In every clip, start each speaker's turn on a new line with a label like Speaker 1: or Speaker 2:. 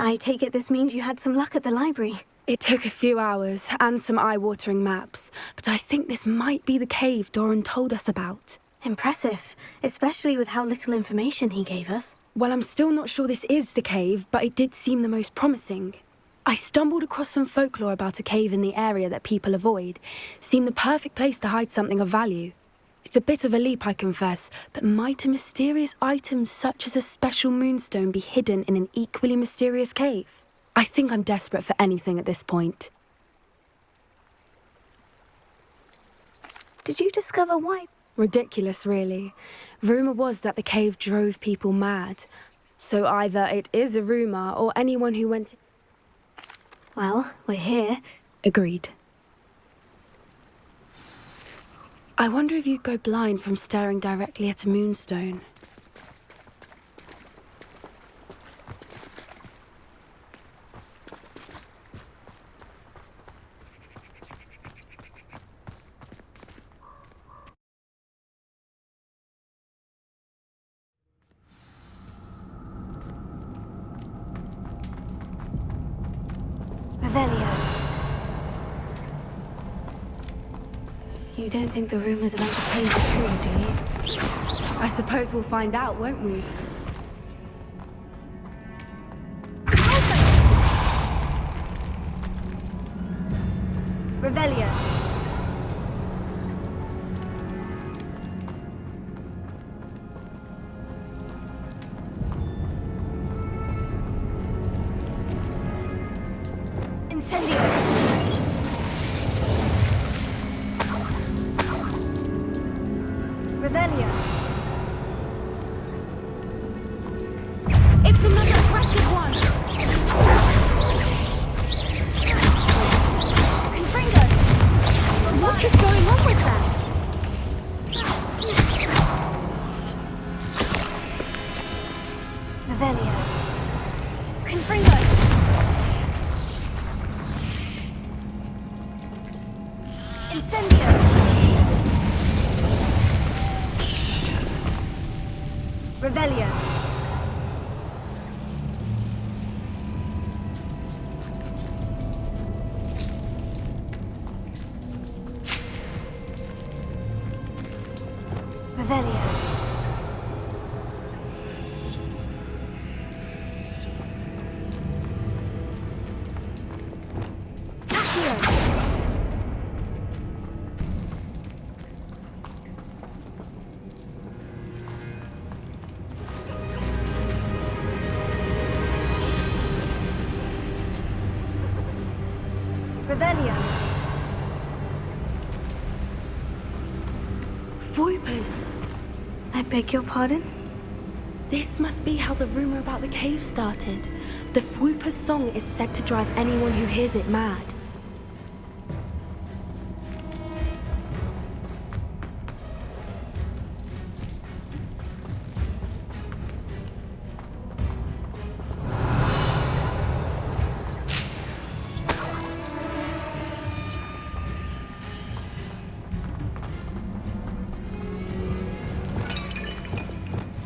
Speaker 1: I take it this means you had some luck at the library.
Speaker 2: It took a few hours and some eye-watering maps, but I think this might be the cave Doran told us about.
Speaker 1: Impressive, especially with how little information he gave us.
Speaker 2: Well, I'm still not sure this is the cave, but it did seem the most promising. I stumbled across some folklore about a cave in the area that people avoid. Seemed the perfect place to hide something of value. It's a bit of a leap, I confess, but might a mysterious item such as a special moonstone be hidden in an equally mysterious cave? I think I'm desperate for anything at this point.
Speaker 1: Did you discover why?
Speaker 2: Ridiculous, really. Rumour was that the cave drove people mad. So either it is a rumour or anyone who went...
Speaker 1: Well, we're here.
Speaker 2: Agreed. I wonder if you'd go blind from staring directly at a moonstone.
Speaker 1: You don't think the rumors about the cave are true, do you?
Speaker 2: I suppose we'll find out, won't we?
Speaker 1: Revelio. Incendio. Revelio.
Speaker 2: It's another aggressive one!
Speaker 1: Confringo!
Speaker 2: What is going on with that?
Speaker 1: Revelio. Confringo! Incendio! Revelio. Revelio. Accio. Revelio.
Speaker 2: Voipers!
Speaker 1: I beg your pardon?
Speaker 2: This must be how the rumour about the cave started. The Whooper's song is said to drive anyone who hears it mad.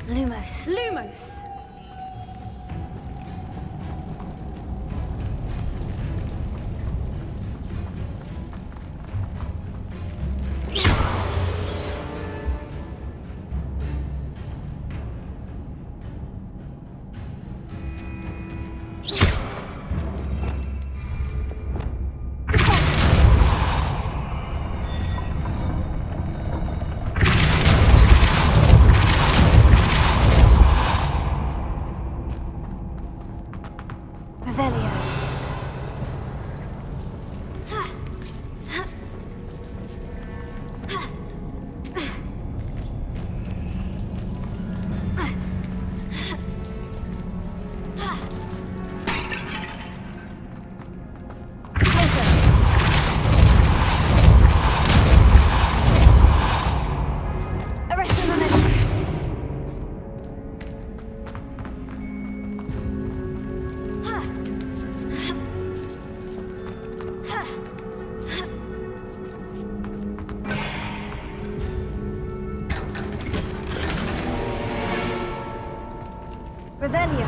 Speaker 1: Lumos.
Speaker 2: Lumos!
Speaker 1: Revelio. Revelio.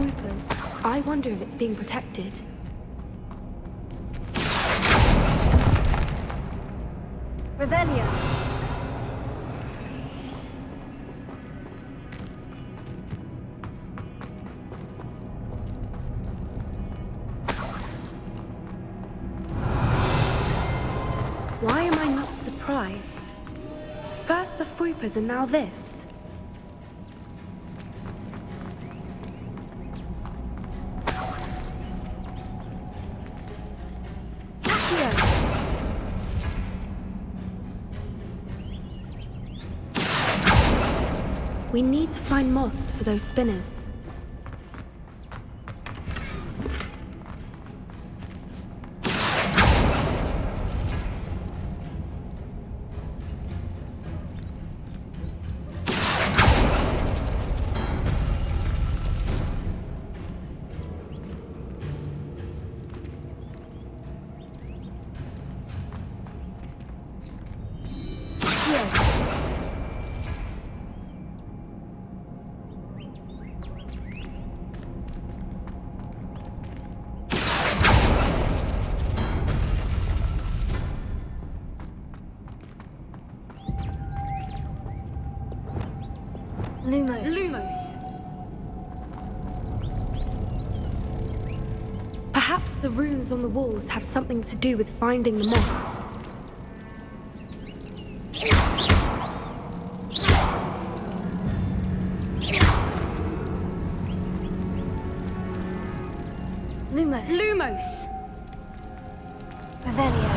Speaker 2: swoopers. I wonder if it's being protected.
Speaker 1: Revelio.
Speaker 2: Why am I not surprised? First the swoopers and now this. We need to find moths for those spinners.
Speaker 1: Lumos.
Speaker 2: Perhaps the runes on the walls have something to do with finding the moths.
Speaker 1: Lumos. Revelio.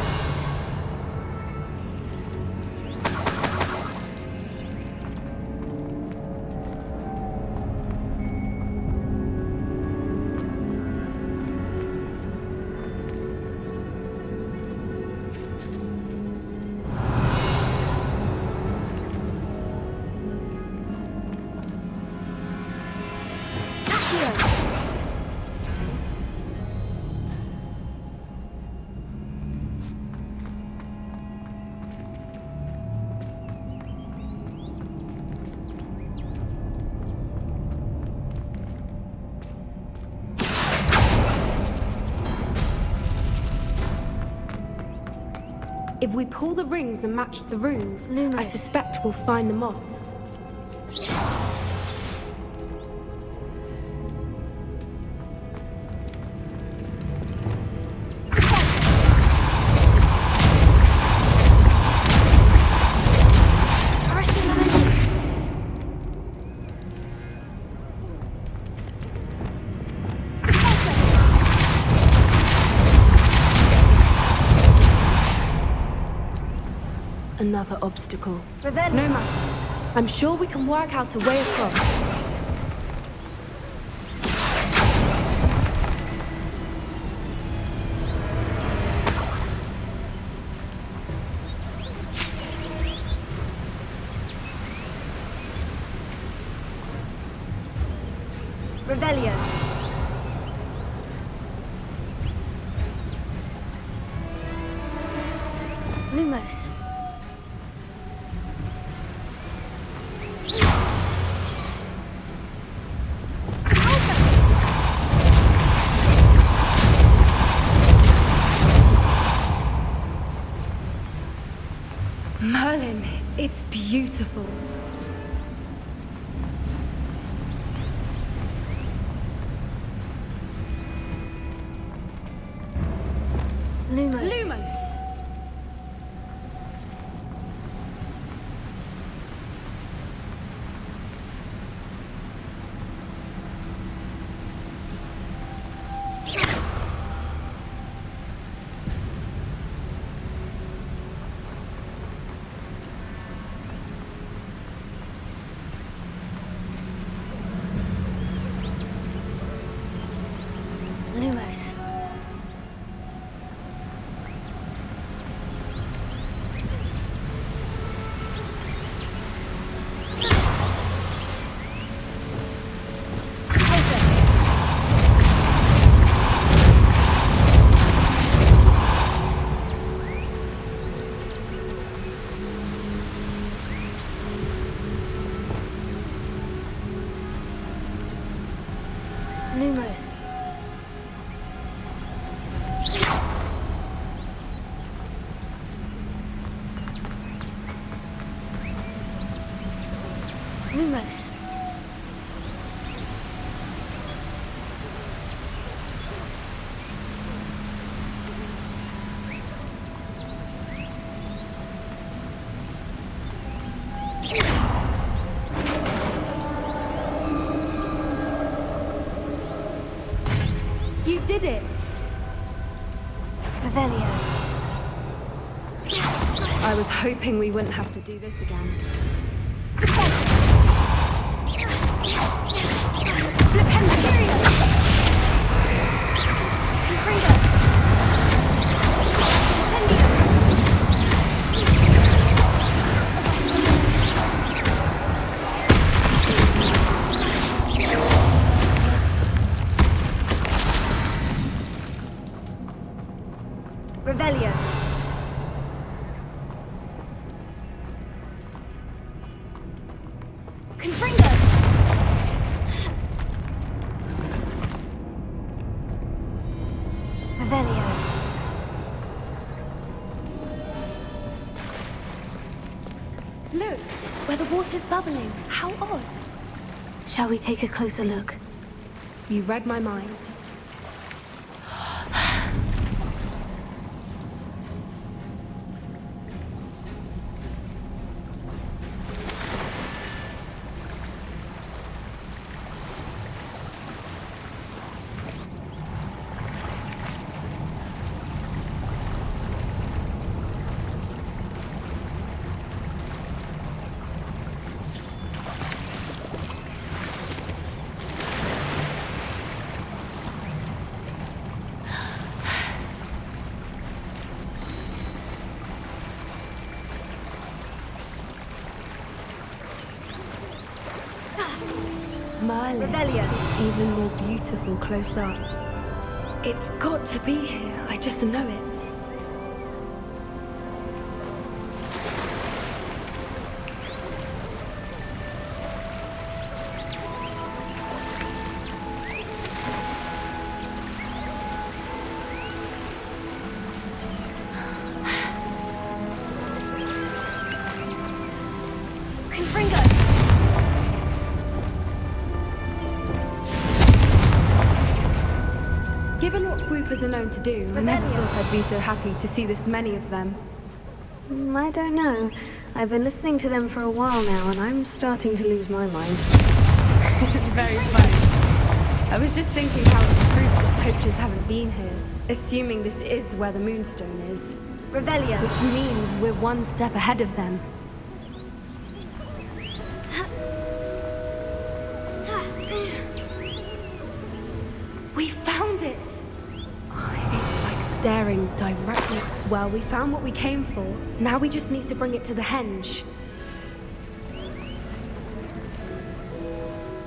Speaker 2: If we pull the rings and match the runes,
Speaker 1: Lumos.
Speaker 2: I suspect we'll find the moths. Another obstacle.
Speaker 1: Revelio.
Speaker 2: No matter. I'm sure we can work out a way across.
Speaker 1: Revelio. Lumos.
Speaker 2: Merlin, it's beautiful.
Speaker 1: Lumos. Lumos. Lumos. Lumos. Lumos.
Speaker 2: You did it!
Speaker 1: Revelio.
Speaker 2: I was hoping we wouldn't have to do this again.
Speaker 1: Revelio. Confringo. Revelio.
Speaker 2: Look, where the water's bubbling. How odd.
Speaker 1: Shall we take a closer look?
Speaker 2: You read my mind. Merlin,
Speaker 1: Revelio.
Speaker 2: it's even more beautiful close up. It's got to be here, I just know it.
Speaker 1: Confringo.
Speaker 2: Given what swoopers are known to do, I never thought I'd be so happy to see this many of them.
Speaker 1: I don't know. I've been listening to them for a while now, and I'm starting to lose my mind.
Speaker 2: Very funny. I was just thinking how it's proof that poachers haven't been here, assuming this is where the Moonstone is.
Speaker 1: Revelio.
Speaker 2: Which means we're one step ahead of them. We found it! It's like staring directly. Well, we found what we came for. Now we just need to bring it to the henge.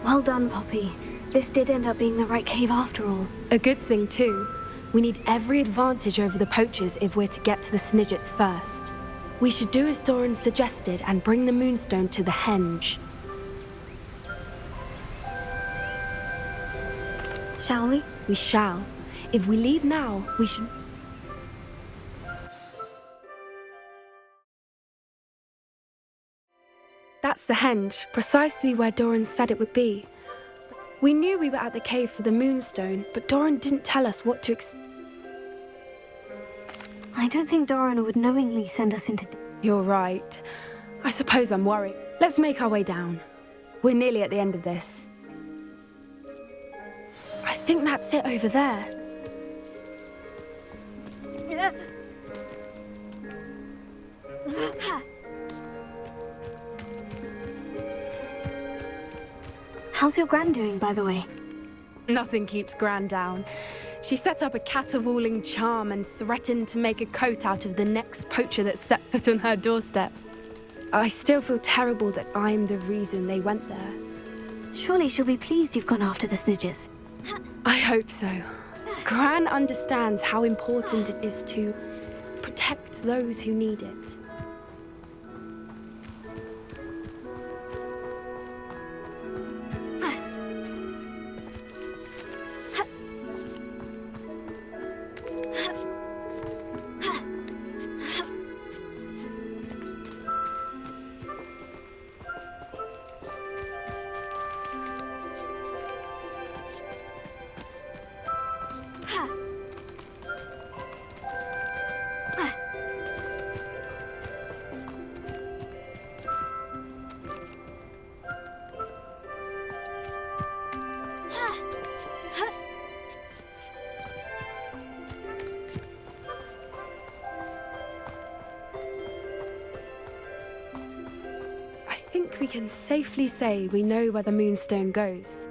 Speaker 1: Well done, Poppy. This did end up being the right cave after all.
Speaker 2: A good thing, too. We need every advantage over the poachers if we're to get to the Snidgets first. We should do as Doran suggested and bring the Moonstone to the henge.
Speaker 1: Shall we?
Speaker 2: We shall. If we leave now, we should... That's the henge, precisely where Doran said it would be. We knew we were at the cave for the Moonstone, but Doran didn't tell us what to expect.
Speaker 1: I don't think Doran would knowingly send us into...
Speaker 2: You're right. I suppose I'm worried. Let's make our way down. We're nearly at the end of this. I think that's it over there.
Speaker 1: How's your gran doing, by the way?
Speaker 2: Nothing keeps Gran down. She set up a caterwauling charm and threatened to make a coat out of the next poacher that set foot on her doorstep. I still feel terrible that I'm the reason they went there.
Speaker 1: Surely she'll be pleased you've gone after the Snidgets.
Speaker 2: I hope so. Gran understands how important it is to protect those who need it. can safely say we know where the moonstone goes.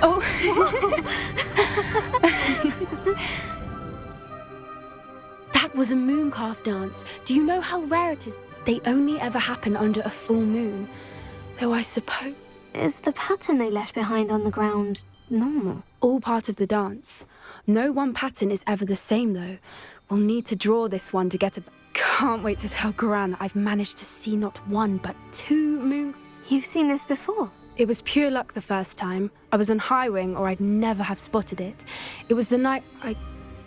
Speaker 2: Oh! That was a mooncalf dance. Do you know how rare it is? They only ever happen under a full moon. Though I suppose...
Speaker 1: Is the pattern they left behind on the ground normal?
Speaker 2: All part of the dance. No one pattern is ever the same, though. We'll need to draw this one to get a... Can't wait to tell Gran that I've managed to see not one, but 2 moon...
Speaker 1: You've seen this before?
Speaker 2: It was pure luck the first time. I was on high wing, or I'd never have spotted it. It was the night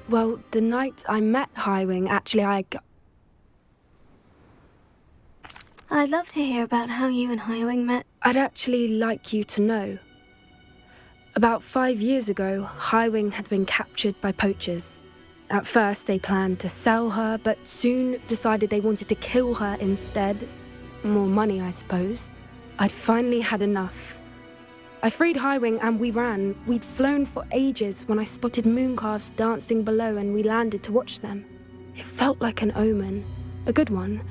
Speaker 2: the night I met High Wing, actually,
Speaker 1: I'd love to hear about how you and Highwing met.
Speaker 2: I'd actually like you to know. About 5 years ago, High Wing had been captured by poachers. At first, they planned to sell her, but soon decided they wanted to kill her instead. More money, I suppose. I'd finally had enough. I freed High Wing and we ran. We'd flown for ages when I spotted mooncalves dancing below and we landed to watch them. It felt like an omen, a good one,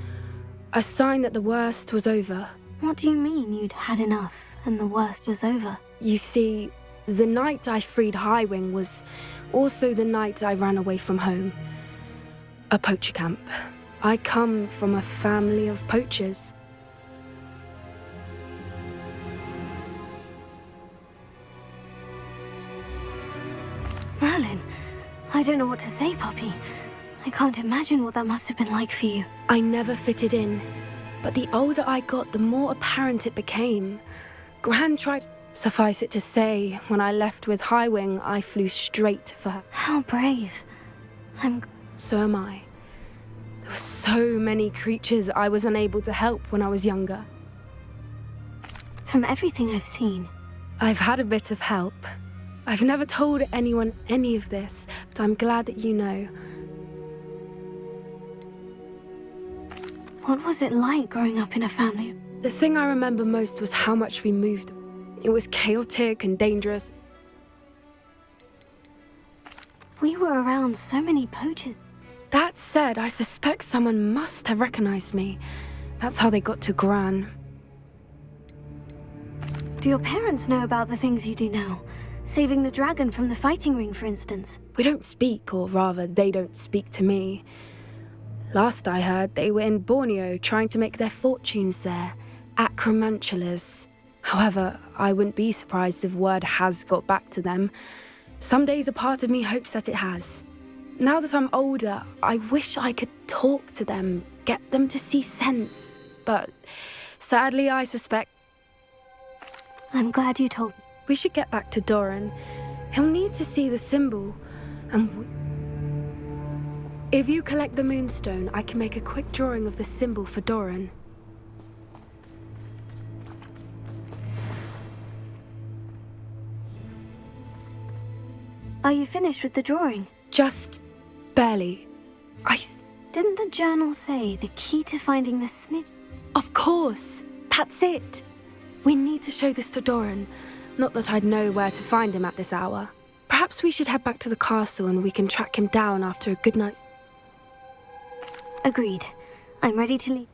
Speaker 2: a sign that the worst was over.
Speaker 1: What do you mean you'd had enough and the worst was over?
Speaker 2: You see, the night I freed High Wing was also the night I ran away from home. A poacher camp. I come from a family of poachers.
Speaker 1: Merlin, I don't know what to say, Poppy. I can't imagine what that must have been like for you.
Speaker 2: I never fitted in, but the older I got, the more apparent it became. Gran tried... Suffice it to say, when I left with High Wing, I flew straight for her.
Speaker 1: How brave.
Speaker 2: So am I. There were so many creatures I was unable to help when I was younger.
Speaker 1: From everything I've seen,
Speaker 2: I've had a bit of help. I've never told anyone any of this, but I'm glad that you know.
Speaker 1: What was it like growing up in a family?
Speaker 2: The thing I remember most was how much we moved. It was chaotic and dangerous.
Speaker 1: We were around so many poachers.
Speaker 2: That said, I suspect someone must have recognized me. That's how they got to Gran.
Speaker 1: Do your parents know about the things you do now? Saving the dragon from the fighting ring, for instance.
Speaker 2: We don't speak, or rather, they don't speak to me. Last I heard, they were in Borneo trying to make their fortunes there, acromantulas. However, I wouldn't be surprised if word has got back to them. Some days a part of me hopes that it has. Now that I'm older, I wish I could talk to them, get them to see sense. But sadly, I suspect...
Speaker 1: I'm glad you told me.
Speaker 2: We should get back to Doran. He'll need to see the symbol, and if you collect the moonstone, I can make a quick drawing of the symbol for Doran.
Speaker 1: Are you finished with the drawing?
Speaker 2: Just barely.
Speaker 1: Didn't the journal say the key to finding the snitch?
Speaker 2: Of course! That's it! We need to show this to Doran. Not that I'd know where to find him at this hour. Perhaps we should head back to the castle and we can track him down after a good night's...
Speaker 1: Agreed. I'm ready to leave.